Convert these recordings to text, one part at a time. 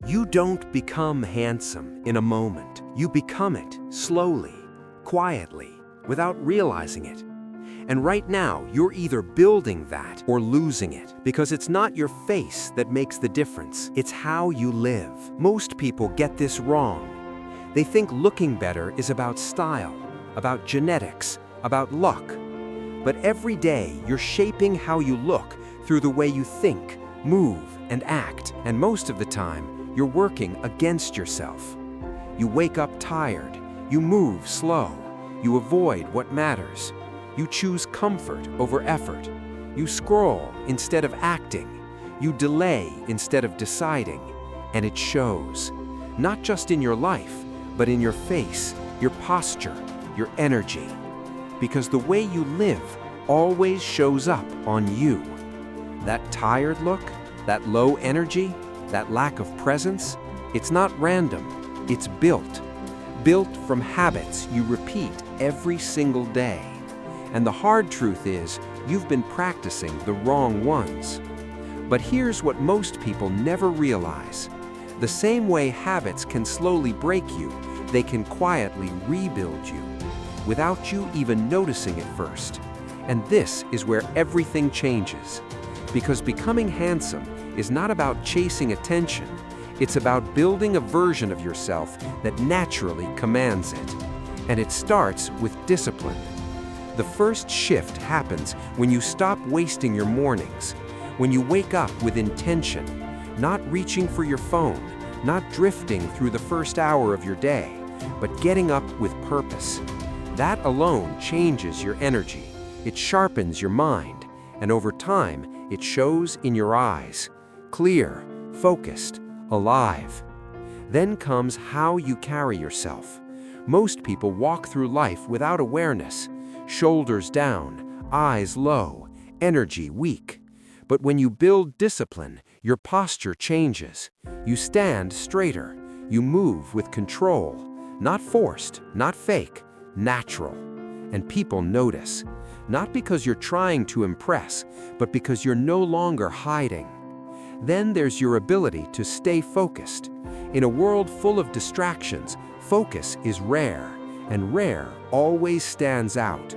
You don't become handsome in a moment. You become it slowly, quietly, without realizing it. And right now, you're either building that or losing it, because it's not your face that makes the difference. It's how you live. Most people get this wrong. They think looking better is about style, about genetics, about luck. But every day, you're shaping how you look through the way you think, move, and act. And most of the time, you're working against yourself. You wake up tired. You move slow. You avoid what matters. You choose comfort over effort. You scroll instead of acting. You delay instead of deciding. And it shows. Not just in your life, but in your face, your posture, your energy. Because the way you live always shows up on you. That tired look, that low energy, that lack of presence, it's not random. It's built. Built from habits you repeat every single day. And the hard truth is, you've been practicing the wrong ones. But here's what most people never realize. The same way habits can slowly break you, they can quietly rebuild you, without you even noticing it first. And this is where everything changes. Because becoming handsome is not about chasing attention. It's about building a version of yourself that naturally commands it. And it starts with discipline. The first shift happens when you stop wasting your mornings, when you wake up with intention, not reaching for your phone, not drifting through the first hour of your day, but getting up with purpose. That alone changes your energy. It sharpens your mind, and over time, it shows in your eyes. Clear, focused, alive. Then comes how you carry yourself. Most people walk through life without awareness, shoulders down, eyes low, energy weak. But when you build discipline, your posture changes. You stand straighter. You move with control. Not forced, not fake, natural. And people notice. Not because you're trying to impress, but because you're no longer hiding. Then there's your ability to stay focused. In a world full of distractions, focus is rare, and rare always stands out.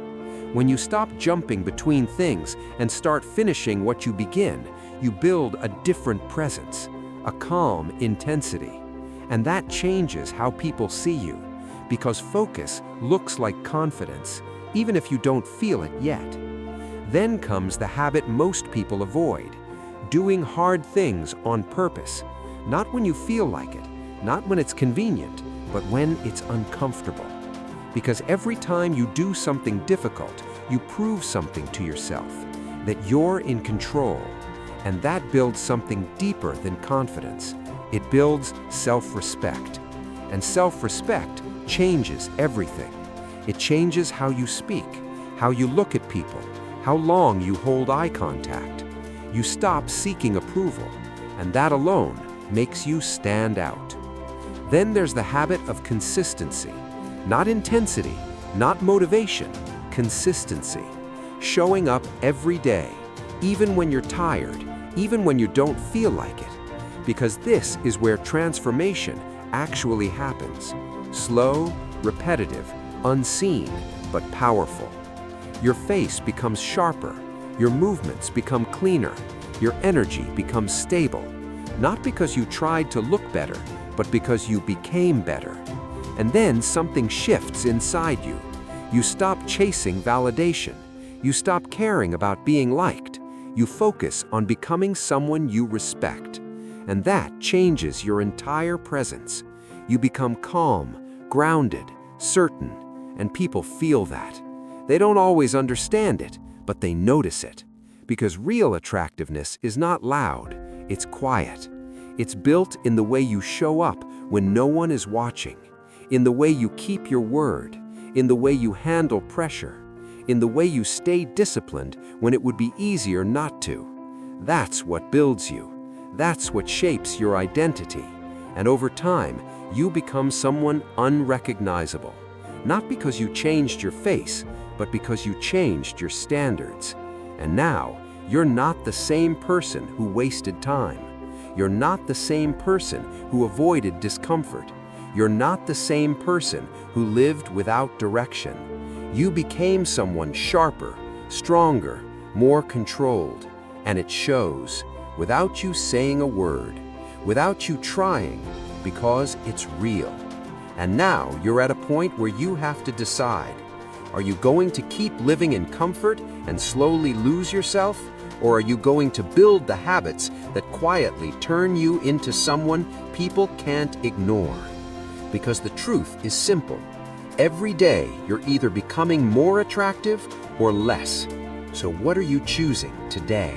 When you stop jumping between things and start finishing what you begin, you build a different presence, a calm intensity. And that changes how people see you, because focus looks like confidence, even if you don't feel it yet. Then comes the habit most people avoid, doing hard things on purpose, not when you feel like it, not when it's convenient, but when it's uncomfortable. Because every time you do something difficult, you prove something to yourself, that you're in control. And that builds something deeper than confidence. It builds self-respect. And self-respect changes everything. It changes how you speak, how you look at people, how long you hold eye contact. You stop seeking approval, and that alone makes you stand out. Then there's the habit of consistency. Not intensity, not motivation, consistency. Showing up every day, even when you're tired, even when you don't feel like it. Because this is where transformation actually happens. Slow, repetitive, unseen, but powerful. Your face becomes sharper, your movements become cleaner, your energy becomes stable. Not because you tried to look better, but because you became better. And then something shifts inside you. You stop chasing validation. You stop caring about being liked. You focus on becoming someone you respect. And that changes your entire presence. You become calm, grounded, certain, and people feel that. They don't always understand it, but they notice it. Because real attractiveness is not loud, it's quiet. It's built in the way you show up when no one is watching, in the way you keep your word, in the way you handle pressure, in the way you stay disciplined when it would be easier not to. That's what builds you. That's what shapes your identity. And over time, you become someone unrecognizable. Not because you changed your face, but because you changed your standards. And now, you're not the same person who wasted time. You're not the same person who avoided discomfort. You're not the same person who lived without direction. You became someone sharper, stronger, more controlled, and it shows, without you saying a word, without you trying, because it's real. And now you're at a point where you have to decide. Are you going to keep living in comfort and slowly lose yourself? Or are you going to build the habits that quietly turn you into someone people can't ignore? Because the truth is simple. Every day you're either becoming more attractive or less. So what are you choosing today?